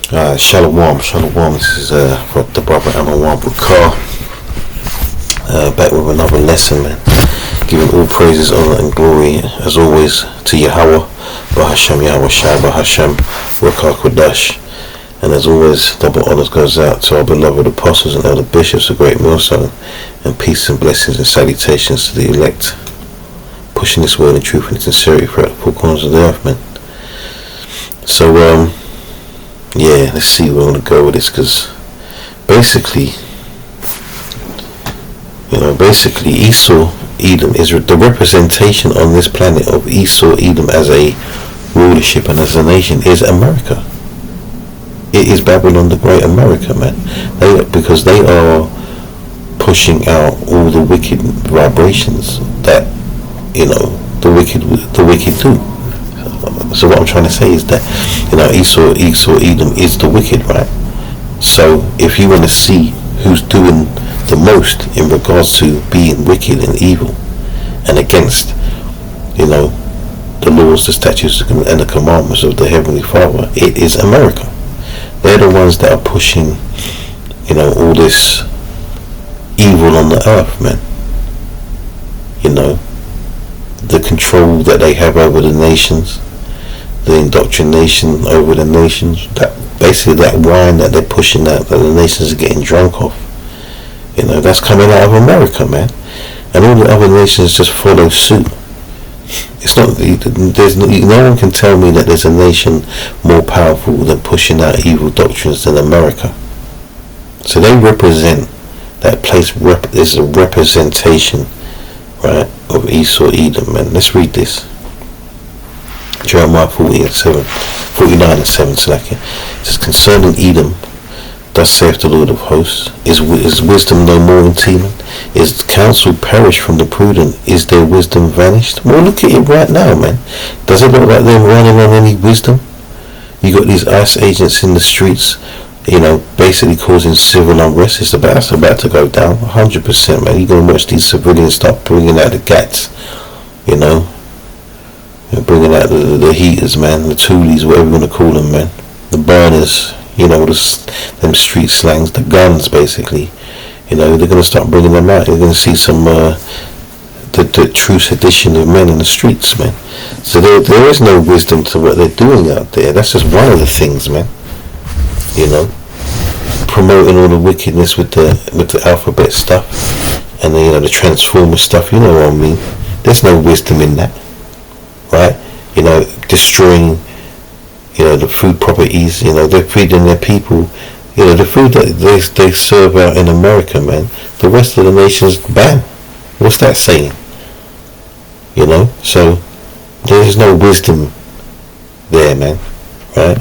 Shalom, shalom. This is the brother Amawam Bukar, back with another lesson, man. Giving all praises, honor, and glory, as always, to Yahweh, Bahashem, Yahweh Shai, Bahashem, Rakah Kodash. And as always, double honors goes out to our beloved apostles and elder bishops, a great millstone, and peace and blessings and salutations to the elect, pushing this word in truth and sincerity throughout the four corners of the earth, man. So, yeah, let's see where we're going to go with this, because basically Esau, Edom is the representation on this planet of Esau, Edom as a rulership and as a nation is America. It is Babylon the Great America, man. Because they are pushing out all the wicked vibrations that, the wicked do. So what I'm trying to say is that, Esau, Edom is the wicked, right? So if you want to see who's doing the most in regards to being wicked and evil and against, the laws, the statutes, and the commandments of the Heavenly Father, it is America. They're the ones that are pushing, all this evil on the earth, man. The control that they have over the nations, the indoctrination over the nations, that wine that they're pushing out, that the nations are getting drunk off, that's coming out of America, man. And all the other nations just follow suit. It's not, no one can tell me that there's a nation more powerful than pushing out evil doctrines than America. So they represent, that place is a representation, right, of Esau, Edom, man. Let's read this. Jeremiah 49 and 7, Slack. It says, concerning Edom, thus saith the Lord of hosts, is wisdom no more in Teman? Is counsel perished from the prudent? Is their wisdom vanished? Well, look at it right now, man. Does it look like they're running on any wisdom? You got these ICE agents in the streets, basically causing civil unrest. It's about to go down, 100%, man. You're going to watch these civilians start bringing out the gats, bringing out the heaters, man, the toolies, whatever you want to call them, man, the burners, them street slangs, the guns, basically. They're going to start bringing them out. You're going to see some the true sedition of men in the streets, man. So there is no wisdom to what they're doing out there. That's just one of the things, man. Promoting all the wickedness with the alphabet stuff and the transformer stuff. You know what I mean? There's no wisdom in that, right? Destroying the food properties. They're feeding their people. The food that they serve out in America, man, the rest of the nations ban. What's that saying? So there is no wisdom there, man, right?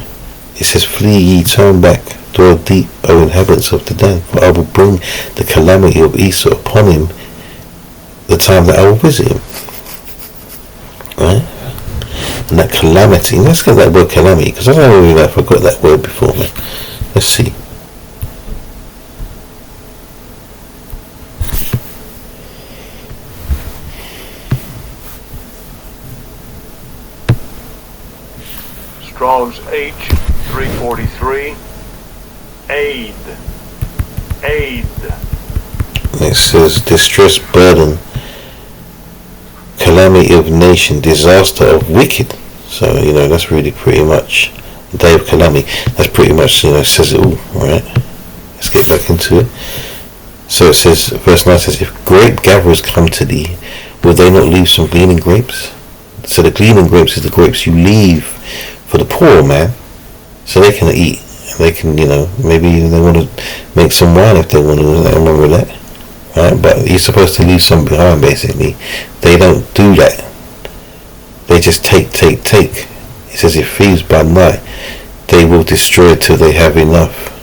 It says, flee ye, turn back, dwell deep, O inhabitants of the den, for I will bring the calamity of Esau upon him the time that I will visit him. Right? And that calamity, let's get that word calamity, because I don't really know if I got that word before, man. Let's see. Strong's H 343. Aid. It says distress, burden, calamity of nation, disaster of wicked. So that's really pretty much the day of calamity. That's pretty much says it all, right? Let's get back into it. So it says, verse 9 says, if grape gatherers come to thee, will they not leave some gleaning grapes? So the gleaning grapes is the grapes you leave for the poor, man, so they can eat. They can, maybe they want to make some wine if they want to. I remember that, right? But you're supposed to leave some behind, basically. They don't do that. They just take. It says, if thieves by night, they will destroy till they have enough.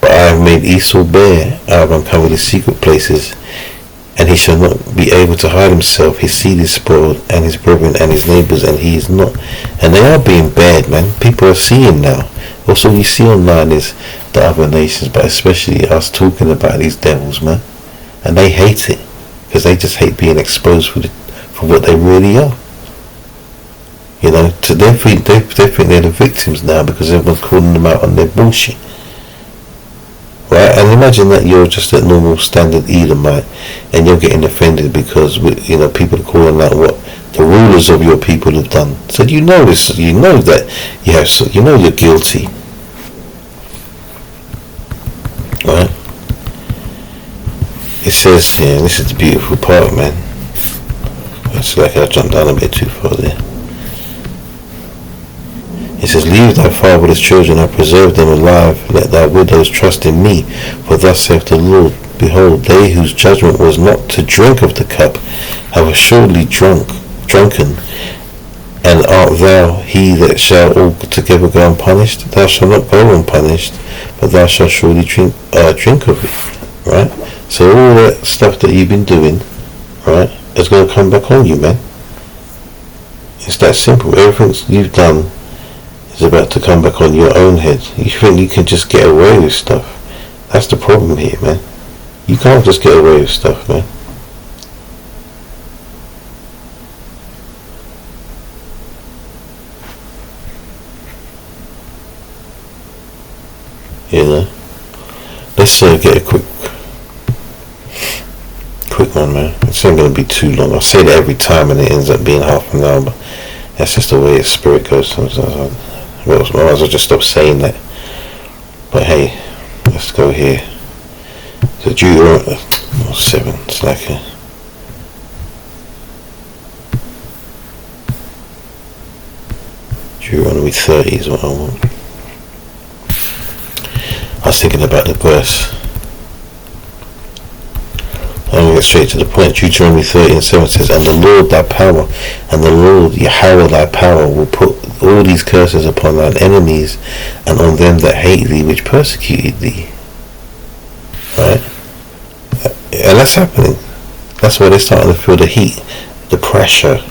But I have made Esau bare, I have uncovered his secret places, and he shall not be able to hide himself. His seed is spoiled, and his brethren and his neighbours, and he is not. And they are being bad, man. People are seeing now. Also, we see online is the other nations, but especially us talking about these devils, man. And they hate it, because they just hate being exposed for what they really are. You know, to they think they're the victims now because everyone's calling them out on their bullshit. Right? And imagine that you're just a normal standard Edomite and you're getting offended because people are calling out what the rulers of your people have done. So you know this, you know that you're guilty. Right? It says here, this is the beautiful part, man. It's like I jumped down a bit too far there. It says, leave thy fatherless children, I preserve them alive, let thy widows trust in me, for thus saith the Lord, behold, they whose judgment was not to drink of the cup, have assuredly drunken, and art thou he that shall altogether go unpunished? Thou shalt not go unpunished, but thou shalt surely drink of it, right? So all that stuff that you've been doing, right, is going to come back on you, man. It's that simple. Everything you've done is about to come back on your own head. You think you can just get away with stuff. That's the problem here, man. You can't just get away with stuff, man. You know? Let's get a quick one, man. It's not going to be too long. I say that every time and it ends up being half an hour, but that's just the way the spirit goes sometimes. I might as well just stop saying that. But hey, let's go here. So Deuteronomy 7, it's like a Deuteronomy 30 is what I want. I was thinking about the verse. I'm going to get straight to the point. Deuteronomy 30 and 7 says, and the Lord thy power, and the Lord Yahweh thy power will put all these curses upon thine enemies and on them that hate thee, which persecuted thee. Right? And that's happening. That's why they're starting to feel the heat, the pressure.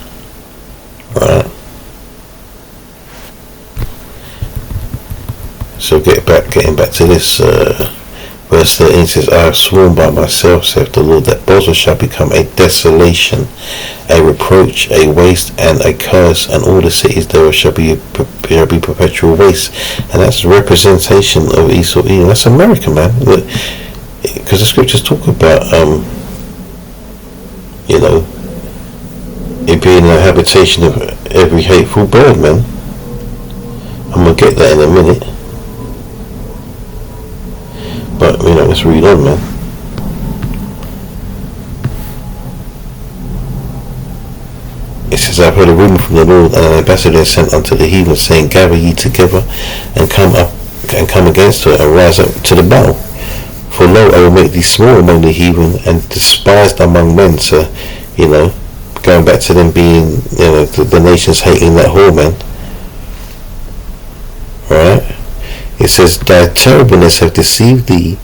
Right? So getting back to this, verse 13 says, I have sworn by myself, saith the Lord, that Bozrah shall become a desolation, a reproach, a waste, and a curse, and all the cities thereof shall be perpetual waste. And that's a representation of Esau Edom. That's America, man. Because the scriptures talk about, it being a habitation of every hateful bird, man. I'm going to get that in a minute. But, let's read on, man. It says, I have heard a rumour from the Lord, and an ambassador is sent unto the heathen, saying, gather ye together, and come against her, and rise up to the battle. For lo, I will make thee small among the heathen, and despised among men. So, going back to them being, the nations hating that whore, man. Alright? It says, thy terribleness hath deceived thee,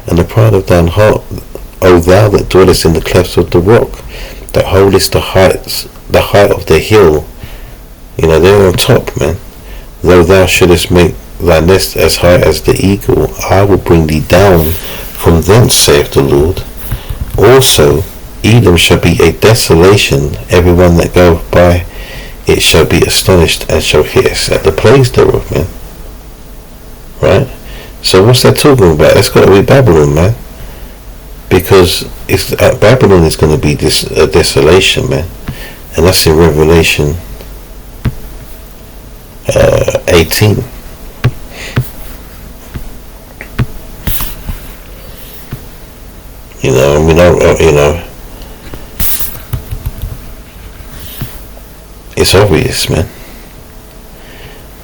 and the pride of thine heart, O thou that dwellest in the clefts of the rock, that holdest the height of the hill. They're on top, man. Though thou shouldest make thy nest as high as the eagle, I will bring thee down from thence, saith the Lord. Also, Edom shall be a desolation, every one that goeth by it shall be astonished, and shall hiss at the plagues thereof, man. Right? So what's that talking about? It's got to be Babylon, man. Because Babylon is going to be a desolation, man. And that's in Revelation 18. It's obvious, man.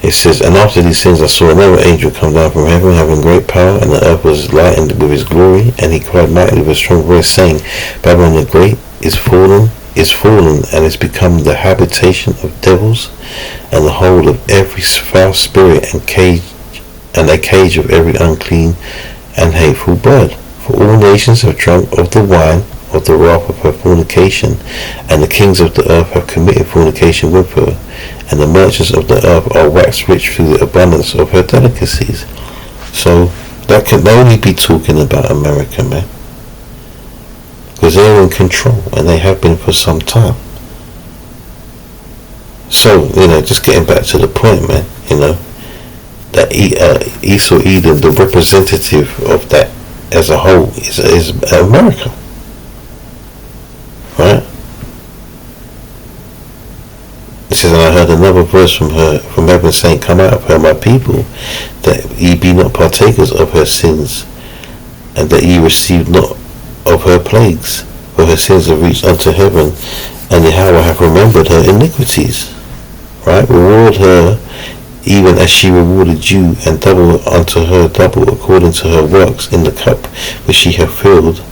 It says, and after these things I saw another angel come down from heaven, having great power, and the earth was lightened with his glory, and he cried mightily with a strong voice, saying, Babylon the great is fallen, and is become the habitation of devils, and the hold of every foul spirit, and a cage of every unclean and hateful bird. For all nations have drunk of the wine of the wrath of her fornication, and the kings of the earth have committed fornication with her, and the merchants of the earth are waxed rich through the abundance of her delicacies. So that can only be talking about America, man, because they're in control, and they have been for some time. So, just getting back to the point, man, that Esau Edom, the representative of that as a whole, is America, right? It says, and I heard another voice from heaven saying, come out of her, my people, that ye be not partakers of her sins, and that ye receive not of her plagues, for her sins have reached unto heaven, and Yahweh hath remembered her iniquities. Right? Reward her even as she rewarded you, and double unto her double according to her works in the cup which she hath filled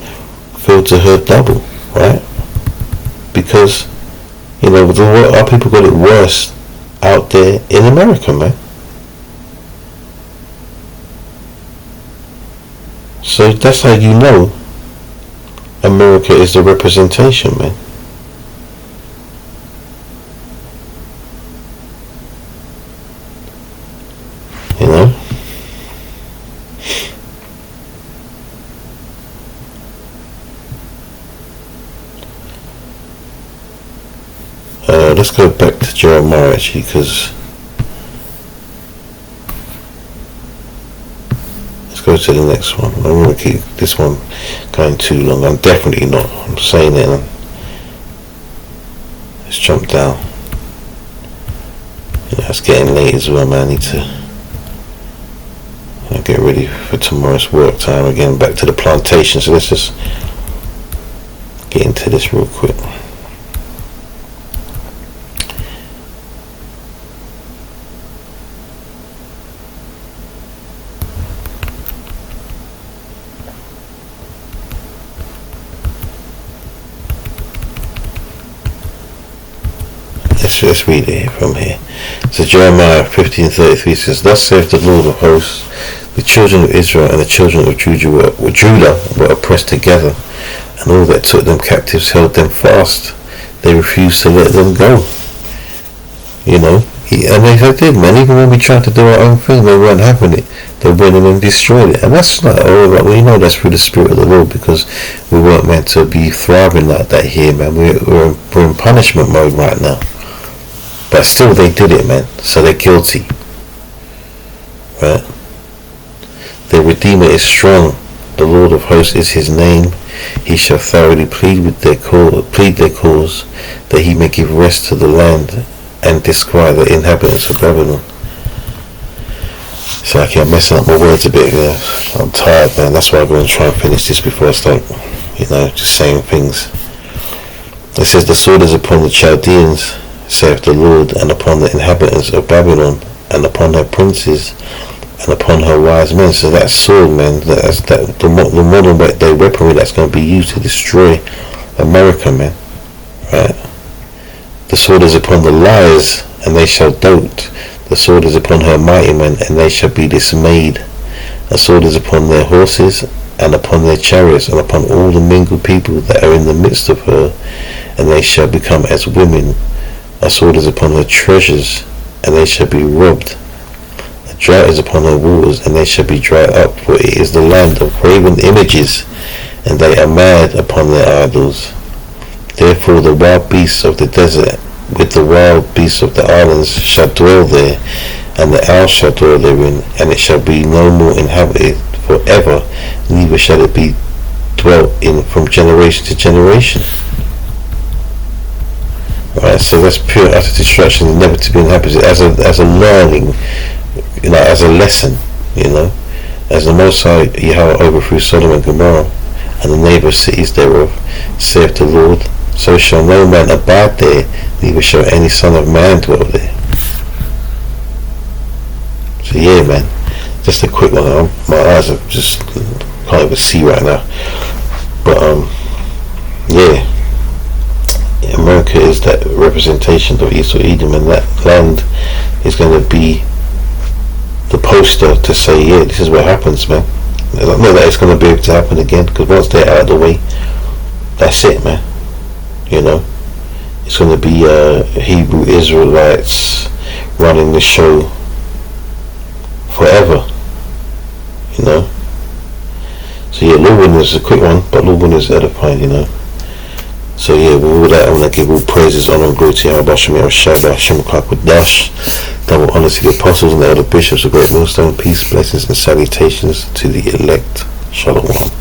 to her double. Right? Because our people got it worse out there in America, man. So that's how you know America is the representation, man. Let's go back to Jeremiah, actually, because let's go to the next one. I don't want to keep this one going too long. I'm definitely not. I'm saying it. Let's jump down. It's getting late as well, man. I need to get ready for tomorrow's work time again. Back to the plantation. So let's just get into this real quick. Let's read it from here. So Jeremiah 15:33 says, thus saith the Lord of hosts, the children of Israel and the children of Judah were oppressed together, and all that took them captives held them fast. They refused to let them go. And they did, man. Even when we tried to do our own thing, they weren't having it. They went in and destroyed it. And that's like, that's through the Spirit of the Lord, because we weren't meant to be thriving like that here, man. We're in punishment mode right now. But still they did it, man. So they're guilty. Right? Their Redeemer is strong. The Lord of hosts is his name. He shall thoroughly plead their cause, that he may give rest to the land and disquiet the inhabitants of Babylon. So I'm messing up my words a bit here. I'm tired, man. That's why I'm going to try and finish this before I start, just saying things. It says, the sword is upon the Chaldeans, saith the Lord, and upon the inhabitants of Babylon, and upon her princes, and upon her wise men. So that sword, man, the modern day weaponry that's going to be used to destroy America, man. Right? The sword is upon the liars, and they shall dote. The sword is upon her mighty men, and they shall be dismayed. A sword is upon their horses, and upon their chariots, and upon all the mingled people that are in the midst of her, and they shall become as women. A sword is upon her treasures, and they shall be robbed. A drought is upon her waters, and they shall be dried up, for it is the land of graven images, and they are mad upon their idols. Therefore the wild beasts of the desert with the wild beasts of the islands shall dwell there, and the owl shall dwell therein, and it shall be no more inhabited forever, neither shall it be dwelt in from generation to generation. Right, so that's pure utter destruction, never to be inhabited, as a learning, as a lesson, as the Most High Yahweh overthrew Sodom and Gomorrah, and the neighbour cities thereof, saith the Lord, so shall no man abide there, neither shall any son of man dwell there. So yeah, man, just a quick one. My eyes are just can't even see right now, but yeah. America is that representation of Esau Edom, and that land is going to be the poster to say, yeah, this is what happens, man. Not that it's going to be able to happen again, because once they're out of the way, that's it, man. It's going to be Hebrew Israelites running the show forever, So yeah, Lord is a quick one, but Lord is edifying, So yeah, with all that, I want to give all praises, honor, and glory to Yahweh Shem Shai Shem Dash. Double honor to the apostles and the elder bishops of Great Millstone. Peace, blessings, and salutations to the elect. Shalom.